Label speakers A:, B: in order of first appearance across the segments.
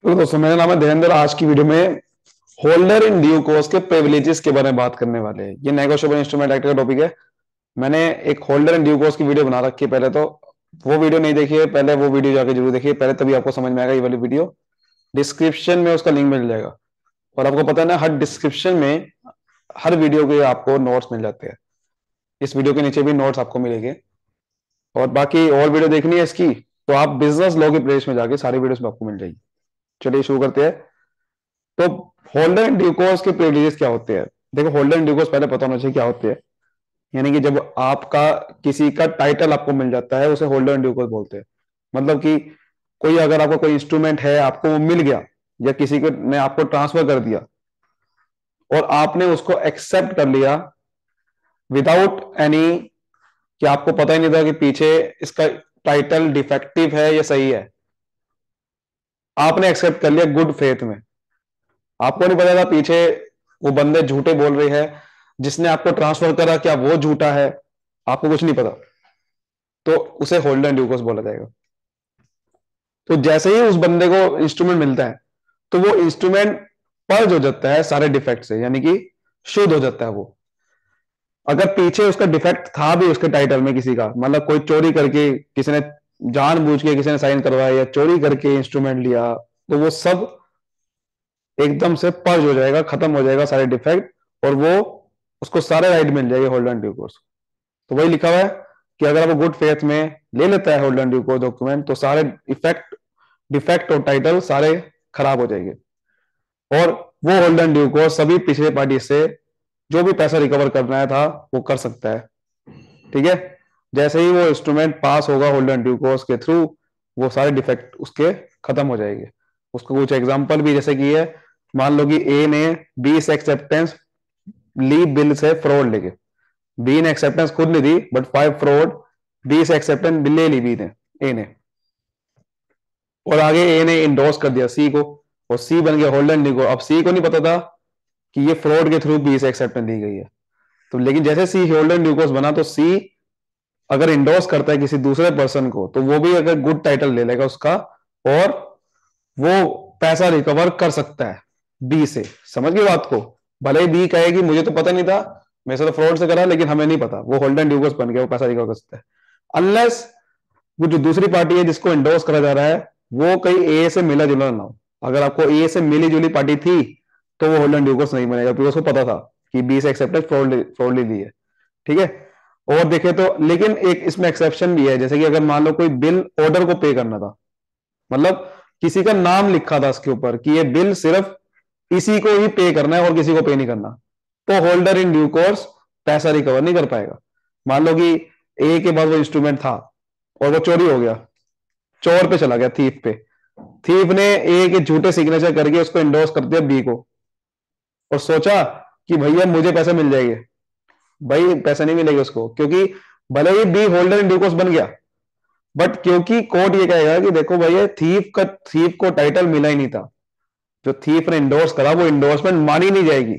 A: तो दोस्तों, मेरा नाम है देवेंद्र। आज की वीडियो में होल्डर इन ड्यू कोर्स के प्रिविलेजेस के बारे में बात करने वाले हैं। ये नेगोशिएबल इंस्ट्रूमेंट एक्ट का टॉपिक है। मैंने एक होल्डर इन ड्यू कोर्स की वीडियो बना रखी है पहले, तो वो वीडियो नहीं देखी है पहले, वो वीडियो जाके जरूर देखिए पहले, तभी आपको समझ में आएगा। ये वाली वीडियो डिस्क्रिप्शन में उसका लिंक मिल जाएगा। और आपको पता है ना, हर डिस्क्रिप्शन में हर वीडियो के आपको नोट्स मिल जाते हैं। इस वीडियो के नीचे भी नोट्स आपको मिलेंगे। और बाकी और वीडियो देखनी है इसकी, तो आप बिजनेस लॉ की प्लेलिस्ट में जाके सारी वीडियोस में आपको मिल जाएगी। चलिए शुरू करते हैं। तो होल्डर एंड ड्यूकोस के प्रिविलेजेस क्या होते हैं? देखो, होल्डर एंड ड्यूकोस पहले पता होना चाहिए क्या होते हैं। यानी कि जब आपका किसी का टाइटल आपको मिल जाता है, उसे होल्डर एंड ड्यूकोस बोलते हैं। मतलब कि कोई अगर आपका कोई इंस्ट्रूमेंट है, आपको वो मिल गया, या किसी को ने आपको ट्रांसफर कर दिया और आपने उसको एक्सेप्ट कर लिया विदाउट एनी, कि आपको पता ही नहीं था कि पीछे इसका टाइटल डिफेक्टिव है या सही है। आपने एक्सेप्ट कर लिया गुड फेथ में। आपको नहीं पता था पीछे वो बंदे झूठे बोल रहे हैं, जिसने आपको ट्रांसफर करा क्या वो झूठा है, आपको कुछ नहीं पता, तो उसे होल्डर एंड ड्यूकोस बोला जाएगा। तो जैसे ही उस बंदे को इंस्ट्रूमेंट मिलता है, तो वो इंस्ट्रूमेंट पर्ज हो जाता है सारे डिफेक्ट से, यानी कि शुद्ध हो जाता है वो। अगर पीछे उसका डिफेक्ट था भी उसके टाइटल में किसी का, मतलब कोई चोरी करके किसी ने, जानबूझ के किसी ने साइन करवाया या चोरी करके इंस्ट्रूमेंट लिया, तो वो सब एकदम से पर्ज हो जाएगा, खत्म हो जाएगा सारे डिफेक्ट, और वो उसको सारे राइट मिल जाएंगे होल्डर एंड ड्यू कोर्स। तो वही लिखा हुआ है कि अगर वो गुड फेथ में ले लेता है holder and due course document, तो सारे इफेक्ट डिफेक्ट और टाइटल सारे खराब हो जाएंगे। और वो होल्डर एंड ड्यू कोर्स सभी पिछले पार्टी से जो भी पैसा रिकवर करना है था वो कर सकता है। ठीक है। जैसे ही वो इंस्ट्रूमेंट पास होगा होल्डर एंड ड्यू कोर्स के थ्रू, वो सारे डिफेक्ट उसके खत्म हो जाएंगे। उसको कुछ एग्जांपल भी जैसे कि है, मान लो कि ए ने 20 एक्सेप्टेंस ली बिल से फ्रॉड लेके, बी ने एक्सेप्टेंस खुद नहीं दी बट 5 फ्रॉड, 20 एक्सेप्टेंस ले ली बी ने, ए ने, और आगे ए ने इंडोर्स कर दिया सी को, और सी बन गया होल्डर एंड ड्यू कोर्स। अब सी को नहीं पता था कि ये फ्रॉड के थ्रू 20 एक्सेप्टेंस दी गई है। तो लेकिन जैसे सी होल्डर एंड ड्यू कोर्स बना, तो सी अगर इंडोर्स करता है किसी दूसरे पर्सन को, तो वो भी अगर गुड टाइटल ले लेगा उसका, और वो पैसा रिकवर कर सकता है बी से। समझ गए बात को? भले ही बी कहेगी मुझे तो पता नहीं था, मेरे से तो फ्रॉड से करा, लेकिन हमें नहीं पता, वो होल्डर एंड ड्यूकोस बन गया, वो पैसा रिकवर कर सकता है। अनलेस वो जो दूसरी पार्टी है जिसको इंडोर्स करा जा रहा है, वो कहीं ए से मिला जुला ना हो। अगर आपको ए से मिली जुली पार्टी थी, तो वो होल्डर एंड ड्यूकोस नहीं बनेगा, क्योंकि उसको पता था कि बी से एक्सेप्टेंस फ्रॉडली ली है। ठीक है। और देखे तो, लेकिन एक इसमें एक्सेप्शन भी है, जैसे कि अगर मान लो कोई बिल ऑर्डर को पे करना था, मतलब किसी का नाम लिखा था उसके ऊपर कि ये बिल सिर्फ इसी को ही पे करना है और किसी को पे नहीं करना, तो होल्डर इन ड्यू कोर्स पैसा रिकवर नहीं कर पाएगा। मान लो कि ए के बाद वो इंस्ट्रूमेंट था और वो चोरी हो गया, चोर पे चला गया, थीफ पे, थीफ ने ए के झूठे सिग्नेचर करके उसको इंडोर्स कर दिया बी को, और सोचा कि भैया मुझे पैसे मिल जाएंगे। भाई पैसे नहीं मिलेंगे उसको, क्योंकि भले ही B holder in due course बन गया, बट क्योंकि कोर्ट ये कहेगा कि देखो भैया थीफ को टाइटल मिला ही नहीं था, जो थीफ ने इंडोर्स करा वो इंडोर्समेंट मानी नहीं जाएगी,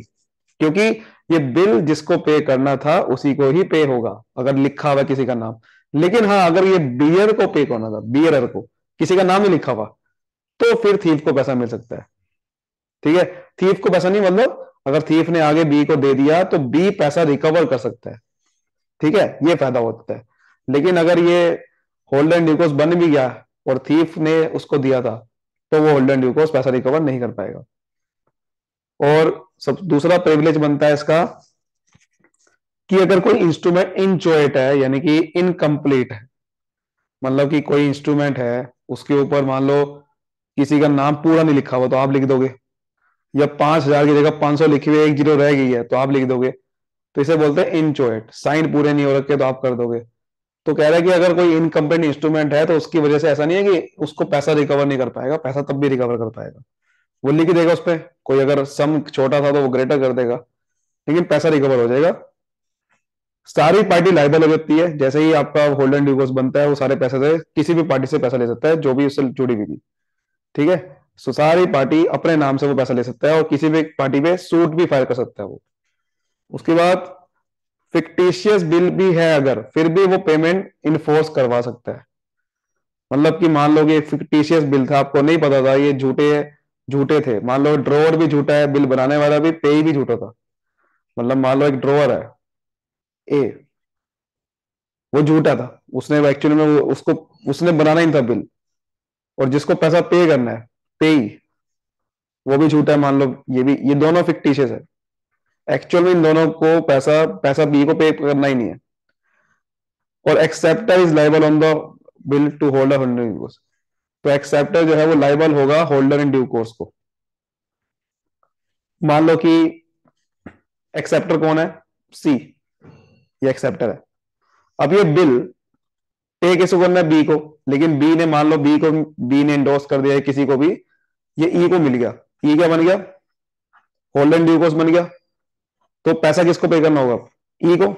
A: क्योंकि ये बिल जिसको पे करना था उसी को ही पे होगा अगर लिखा हुआ किसी का नाम। लेकिन हाँ, अगर ये बियर को पे करना था, बियरर को किसी का नाम ही लिखा हुआ, तो फिर थीफ को पैसा मिल सकता है। ठीक है। थीफ को पैसा नहीं, मतलब अगर थीफ ने आगे बी को दे दिया तो बी पैसा रिकवर कर सकता है। ठीक है, ये फायदा होता है। लेकिन अगर ये होल्डर एंड ड्यूकोस बन भी गया और थीफ ने उसको दिया था, तो वो होल्डर एंड ड्यूकोस पैसा रिकवर नहीं कर पाएगा। और सब दूसरा प्रिविलेज बनता है इसका कि अगर कोई इंस्ट्रूमेंट इनचोएट है, यानी कि इनकम्प्लीट है, मतलब कि कोई इंस्ट्रूमेंट है उसके ऊपर मान लो किसी का नाम पूरा नहीं लिखा हुआ, तो आप लिख दोगे, या 5,000 की जगह 500 लिखी हुई एक जीरो रह गई है तो आप लिख दोगे, तो इसे बोलते हैं इनचोएट। साइन पूरे नहीं हो रखे तो आप कर दोगे। तो कह रहा है कि अगर कोई इनकम्प्लीट इंस्ट्रूमेंट है, तो उसकी वजह से ऐसा नहीं है कि उसको पैसा रिकवर नहीं कर पाएगा, पैसा तब भी रिकवर कर पाएगा। वो लिख देगा उस पर, कोई अगर सम छोटा था तो वो ग्रेटर कर देगा, लेकिन पैसा रिकवर हो जाएगा। सारी पार्टी लायबल हो जाती है, जैसे ही आपका होल्डर एंड डिवोर्स बनता है, वो सारे पैसे से किसी भी पार्टी से पैसा ले सकता है जो भी उससे जुड़ी हुई थी। ठीक है। सो सारी पार्टी अपने नाम से वो पैसा ले सकता है, और किसी भी पार्टी पे सूट भी फाइल कर सकता है वो। उसके बाद फिक्टिशियस बिल भी है अगर, फिर भी वो पेमेंट इनफोर्स करवा सकता है। मतलब कि मान लो कि एक फिक्टिशियस बिल था, आपको नहीं पता था ये झूठे है, झूठे थे। मान लो ड्रॉवर भी झूठा है, बिल बनाने वाला भी, पे भी झूठा था। मतलब मान लो एक ड्रॉवर है ए, वो झूठा था, उसने एक्चुअली में उसको उसने बनाना ही था बिल, और जिसको पैसा पे करना है पे, वो भी झूठा है मान लो, ये भी, ये दोनों फिक्टिशियस है। एक्चुअल में इन दोनों को पैसा पैसा बी को पे करना ही नहीं है। और acceptor is liable on the bill to holder holder in due course. तो एक्सेप्टर जो है वो लाइबल होगा होल्डर इन ड्यू कोर्स को। मान लो कि एक्सेप्टर कौन है, सी, ये एक्सेप्टर है। अब ये बिल पे किसको करना है, बी को, लेकिन बी ने, मान लो बी को, बी ने इंडोर्स कर दिया है किसी को भी, ये ई को मिल गया। ई क्या बन गया, होल्डर इन ड्यू कोर्स बन गया। तो पैसा किसको पे करना होगा, ई को।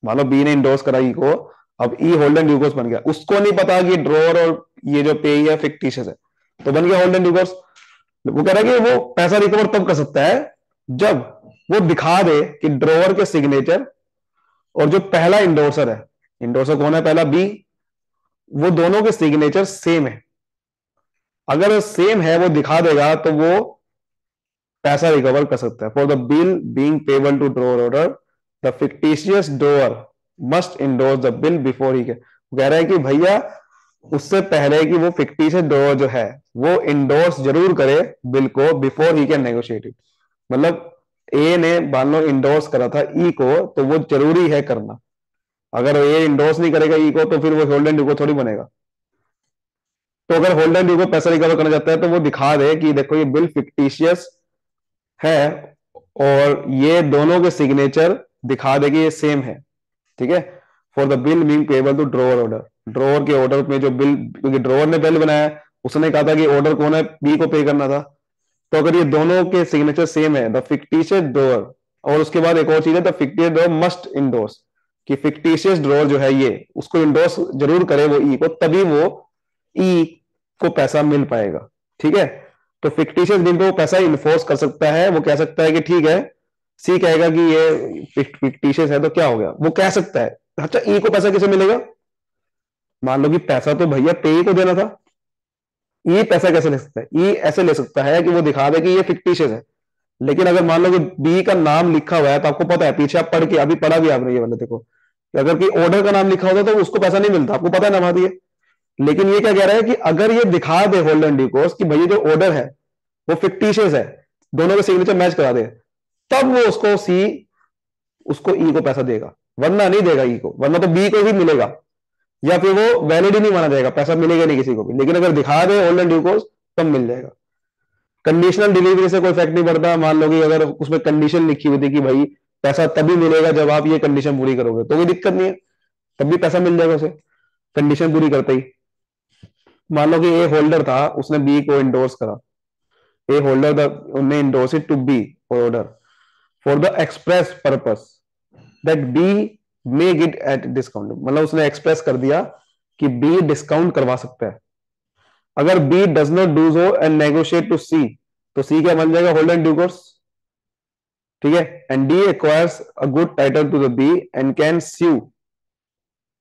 A: मान लो बी ने इंडोर्स करा ई को, अब ई होल्डर इन ड्यू कोर्स बन गया। उसको नहीं पता कि ड्रॉअर और ये जो पे है फिक्टिशियस है, तो बन गया होल्डर इन ड्यू कोर्स। वो कह रहा है कि वो पैसा रिकवर तब कर सकता है जब वो दिखा दे कि ड्रॉअर के सिग्नेचर और जो पहला इंडोर्सर है, इंडोर्सर कौन है पहला, बी, वो दोनों के सिग्नेचर सेम है। अगर सेम है वो दिखा देगा तो वो पैसा रिकवर कर सकता है। For the bill being payable to drawer order, the fictitious drawer must endorse the bill before ही, कह रहा है कि भैया उससे पहले कि वो फिक्टिशियस ड्रॉअर जो है वो इंडोर्स जरूर करे बिल को, before he can negotiate it. मतलब ए ने मान लो इंडोर्स करा था ई को, तो वो जरूरी है करना। अगर ए इंडोर्स नहीं करेगा ई को, तो फिर वो होल्डर ड्यू को थोड़ी बनेगा। तो अगर होल्डर ड्यू को पैसा रिकवर करना चाहता है तो वो दिखा दे कि देखो ये बिल फिक्टिशियस है, और ये दोनों के सिग्नेचर दिखा दे कि ये सेम है। ठीक है, for the bill being payable to drawer order, drawer के ऑर्डर में जो बिल, क्योंकि ड्रॉअर ने बिल बनाया, उसने कहा था कि ऑर्डर कौन है, बी को पे करना था। तो अगर ये दोनों के सिग्नेचर सेम है, द फिक्टिशियस ड्रॉअर, और उसके बाद एक और चीज है, the fictitious drawer must endorse, कि फिक्टिशियस ड्रॉअर जो है ये उसको इंडोर्स जरूर करे वो ई को, तभी वो ई को पैसा मिल पाएगा। ठीक है, तो फिक्टिशियस बिल पे वो पैसा इन्फोर्स कर सकता है। वो कह सकता है कि ठीक है, सी कहेगा कि ये फिक्टिशियस है तो क्या हो गया, वो कह सकता है। अच्छा, ई को पैसा कैसे मिलेगा, मान लो कि पैसा तो भैया पे ही को देना था, ई पैसा कैसे ले सकता है, ई ऐसे ले सकता है कि वो दिखा दे कि ये फिक्टिशियस है। लेकिन अगर मान लो कि बी का नाम लिखा हुआ है, तो आपको पता है, पीछे आप पढ़ के अभी पढ़ा भी आपने ये वाले, देखो कि अगर कि ऑर्डर का नाम लिखा होता तो उसको पैसा नहीं मिलता, आपको पता है ना बात ये। लेकिन ये क्या कह रहा है कि अगर ये दिखा दे होल्डर ड्यू कोर्स कि भैया जो ऑर्डर है वो फिक्टिशियस है, दोनों के सिग्नेचर मैच करा दे, तब वो उसको सी, उसको ई को पैसा देगा, वरना नहीं देगा ई को, वरना तो बी को ही मिलेगा, या फिर वो वैलिड ही नहीं माना जाएगा, पैसा मिलेगा नहीं किसी को भी। लेकिन अगर दिखा दे होल्डर ड्यू कोर्स, तब मिल जाएगा। कंडीशनल डिलीवरी से कोई इफेक्ट नहीं पड़ता। मान लो कि अगर उसमें कंडीशन लिखी हुई थी कि भाई पैसा तभी मिलेगा जब आप ये कंडीशन पूरी करोगे, तो कोई दिक्कत नहीं है, तब भी पैसा मिल जाएगा उसे, कंडीशन पूरी करते ही। मान लो कि ए होल्डर था, उसने बी को इंडोर्स करा, ए होल्डर उन्हें endorse it to B order for the express purpose that B may get at discount. मतलब उसने एक्सप्रेस कर दिया कि बी डिस्काउंट करवा सकता है। अगर B does not do so and negotiate to C, तो सी क्या बन जाएगा, होल्डर इन ड्यू कोर्स। ठीक है, and D acquires a good title to the B and can sue,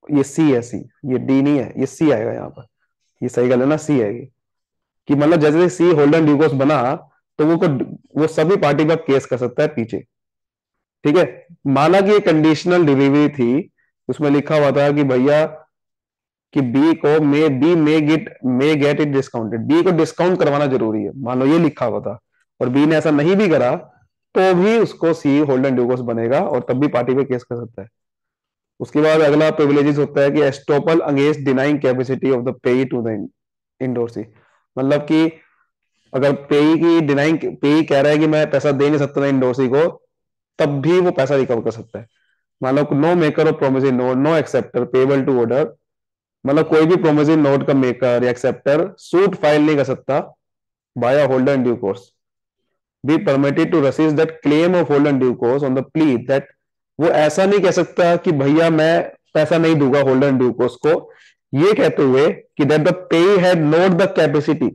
A: ये सी है, सी, ये डी नहीं है, ये सी आएगा यहाँ पर, ये सही गल है ना, सी आएगी। कि मतलब जैसे सी होल्डर इन ड्यू कोर्स बना, तो वो सभी पार्टी पर केस कर सकता है पीछे। ठीक है, माना कि ये कंडीशनल डिलीवरी थी, उसमें लिखा हुआ था कि भैया कि बी को may get it discounted, B को डिस्काउंट करवाना जरूरी है, मान लो ये लिखा हुआ था, और बी ने ऐसा नहीं भी करा, तो भी उसको सी होल्डर ड्यू कोर्स बनेगा, और तब भी पार्टी पे केस कर सकता है। उसके बाद अगला प्रिविलेजेस होता है कि estoppel against denying capacity of the पेई टू द इंडोर्सी। मतलब कि अगर पेई की डिनाइंग, पेई कह रहा है कि मैं पैसा दे नहीं सकता था इंडोर्सी को, तब भी वो पैसा रिकवर कर सकता है। मान लो no maker of promissory note, no acceptor payable to order, मतलब कोई भी प्रोमिसरी नोट का मेकर या एक्सेप्टर सूट फाइल नहीं कर सकता by a holder in due course, be permitted to resist that claim of holder in due course on the plea that, वो ऐसा नहीं कह सकता कि भैया मैं पैसा नहीं दूंगा होल्डर इन ड्यू कोर्स को, ये कहते हुए कि that the pay had note the capacity.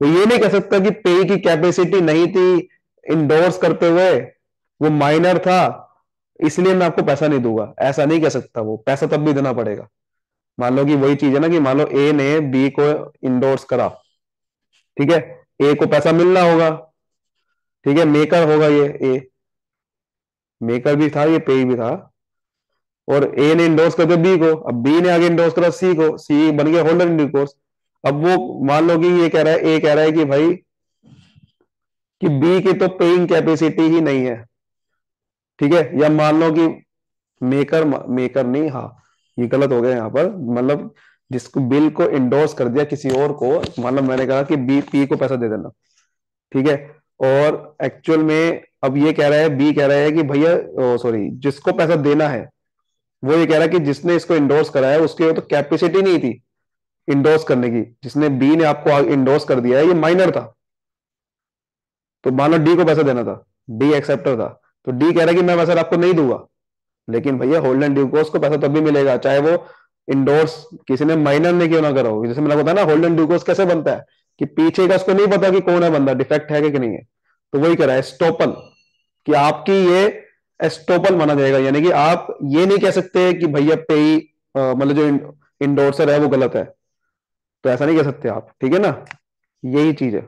A: वो ये नहीं कह सकता कि पे की कैपेसिटी नहीं थी इंडोर्स करते हुए, वो माइनर था, इसलिए मैं आपको पैसा नहीं दूंगा, ऐसा नहीं कह सकता। वो पैसा तब भी देना पड़ेगा। मान लो कि वही चीज है ना, कि मान लो ए ने बी को इंडोर्स करा, ठीक है, ए को पैसा मिलना होगा, ठीक है, मेकर होगा ये ए, मेकर भी था, ये पे भी था, और ए ने इंडोर्स कर दिया बी को, अब बी ने आगे इंडोर्स करा सी को, सी बन गया होल्डर इन ड्यू कोर्स। अब वो मान लो कि ये कह रहा है, ए कह रहा है कि भाई कि बी की तो पेइंग कैपेसिटी ही नहीं है, ठीक है, या मान लो कि मेकर मेकर नहीं, हाँ ये गलत हो गया यहाँ पर, मतलब जिसको बिल को इंडोर्स कर दिया किसी और को, मतलब मैंने कहा कि बी पी को पैसा दे देना, ठीक है, और एक्चुअल में अब ये कह रहा है, बी कह रहा है कि भैया सॉरी, जिसको पैसा देना है वो ये कह रहा है कि जिसने इसको इंडोर्स कराया उसके तो कैपेसिटी नहीं थी इंडोर्स करने की, जिसने बी ने आपको इंडोर्स कर दिया है ये माइनर था, तो मान लो डी को पैसा देना था, डी एक्सेप्टर था, तो डी कह रहा है कि मैं पैसा आपको नहीं दूंगा, लेकिन भैया होल्ड एंड ड्यू कोर्स को पैसा तब भी मिलेगा चाहे वो इंडोर्स किसी ने माइनर ने क्यों ना करा हो। जैसे मैंने बताया ना होल्ड एंड ड्यू कोर्स कैसे बनता है, कि पीछे का उसको नहीं पता कि कौन है बंदा, डिफेक्ट है कि नहीं है, तो वही करा है स्टोपल, कि आपकी ये एस्टोपल माना जाएगा, यानी कि आप ये नहीं कह सकते कि भैया पे ही मतलब जो इंडोर्सर है वो गलत है, तो ऐसा नहीं कह सकते आप, ठीक है ना, यही चीज है।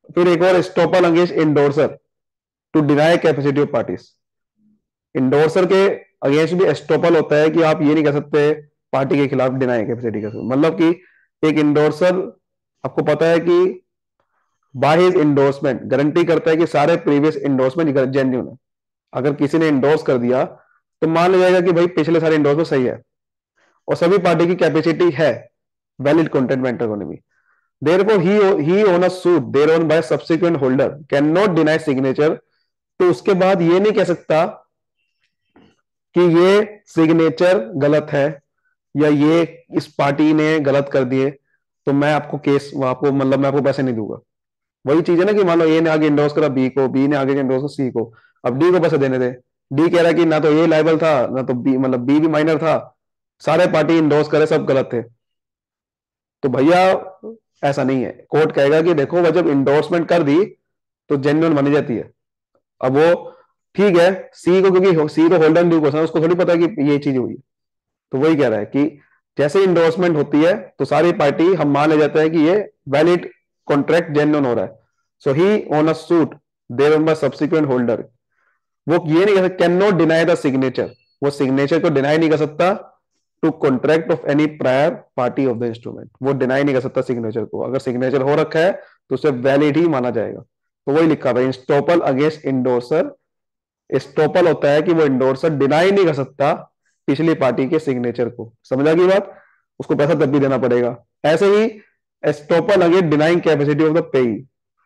A: फिर एक और estoppel against endorser to deny capacity of parties, endorser के अगेंस्ट भी एस्टोपल होता है कि आप ये नहीं कह सकते पार्टी के खिलाफ डिनाई कैपेसिटी का, मतलब कि एक इंडोर्सर आपको पता है कि बाय हिज इंडोर्समेंट गारंटी करता है कि सारे प्रीवियस इंडोर्समेंट जेन्यून है, अगर किसी ने इंडोर्स कर दिया तो मान लिया जाएगा कि भाई पिछले सारे इंडोर्समेंट सही है और सभी पार्टी की कैपेसिटी है वैलिड कंटेंट मेंटर होने में, therefore he on a suit thereon by subsequent holder cannot deny signature, तो उसके बाद ये नहीं कह सकता कि ये सिग्नेचर गलत है या ये इस पार्टी ने गलत कर दिए, तो मैं आपको केस आपको मतलब मैं आपको पैसे नहीं दूंगा। वही चीज है ना कि मान लो ए ने आगे इंडोर्स करा बी को, बी ने आगे इंडोर्स करा सी को, अब डी को पैसे देने दे, डी कह रहा है कि ना तो ए लायबल था ना तो बी, मतलब बी भी माइनर था, सारे पार्टी इंडोर्स करे सब गलत थे, तो भैया ऐसा नहीं है, कोर्ट कहेगा कि देखो वह जब इंडोर्समेंट कर दी तो जेन्युइन मानी जाती है। अब वो ठीक है, सी को क्योंकि सी तो होल्डर ड्यू क्वेश्चन उसको थोड़ी पता है कि ये चीज हुई, तो वही कह रहा है कि जैसे इंडोर्समेंट होती है तो सारी पार्टी हम मान ले जाते हैं कि ये वैलिड कॉन्ट्रैक्ट जेन्युइन हो रहा है, so he on a suit there by subsequent holder, वो ये नहीं कर सकता can not deny the signature, वो सिग्नेचर को डिनाई नहीं कर सकता to contract of any prior party of the instrument, वो डिनाई नहीं कर सकता सिग्नेचर को, अगर सिग्नेचर हो रखा है तो उसे वैलिड ही माना जाएगा, तो वही लिखा था इंस्टॉपल अगेंस्ट इंडोर्सर, स्टॉपल होता है कि वो इंडोर्सर डिनाई नहीं कर सकता पिछली पार्टी के सिग्नेचर को, समझा की बात, उसको पैसा तब भी देना पड़ेगा। ऐसे ही estoppel against denying capacity of the payee,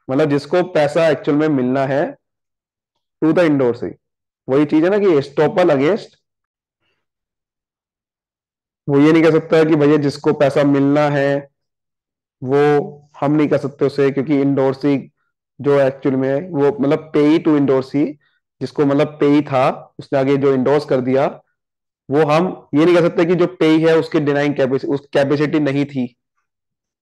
A: मतलब जिसको पैसा एक्चुअल में मिलना है टू द इंडोर्सर, वही चीज है ना कि स्टॉपल अगेंस्ट, वो ये नहीं कह सकता कि भैया जिसको पैसा मिलना है वो हम नहीं कर सकते उसे, क्योंकि इंडोर्सी जो एक्चुअल में है वो मतलब पेई टू इंडोर्सी, जिसको मतलब पेई था उसने आगे जो इंडोर्स कर दिया, वो हम ये नहीं कह सकते कि जो पेई है उसकी डिनाइंग कैपेसिटी, उस कैपेसिटी नहीं थी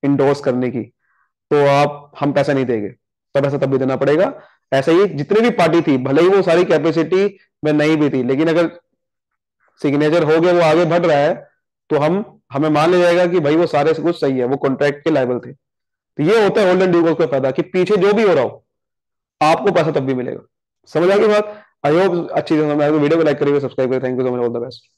A: इंडोर्स करने की, तो आप हम पैसा नहीं देंगे, तब पैसा तब भी देना पड़ेगा। ऐसे ही जितनी भी पार्टी थी भले ही वो सारी कैपेसिटी में नहीं भी थी, लेकिन अगर सिग्नेचर हो गया वो आगे बढ़ रहा है तो हम हमें मान लिया जाएगा कि भाई वो सारे कुछ सही है, वो कॉन्ट्रैक्ट के लायबल थे, तो ये होता है होल्ड एंड ड्यू का फायदा कि पीछे जो भी हो रहा हो आपको पैसा तब भी मिलेगा। समझ आ गई बात, आई होप अच्छी से समझ आएगी, वीडियो को लाइक करिए, सब्सक्राइब करिए, thank you so much, all the best.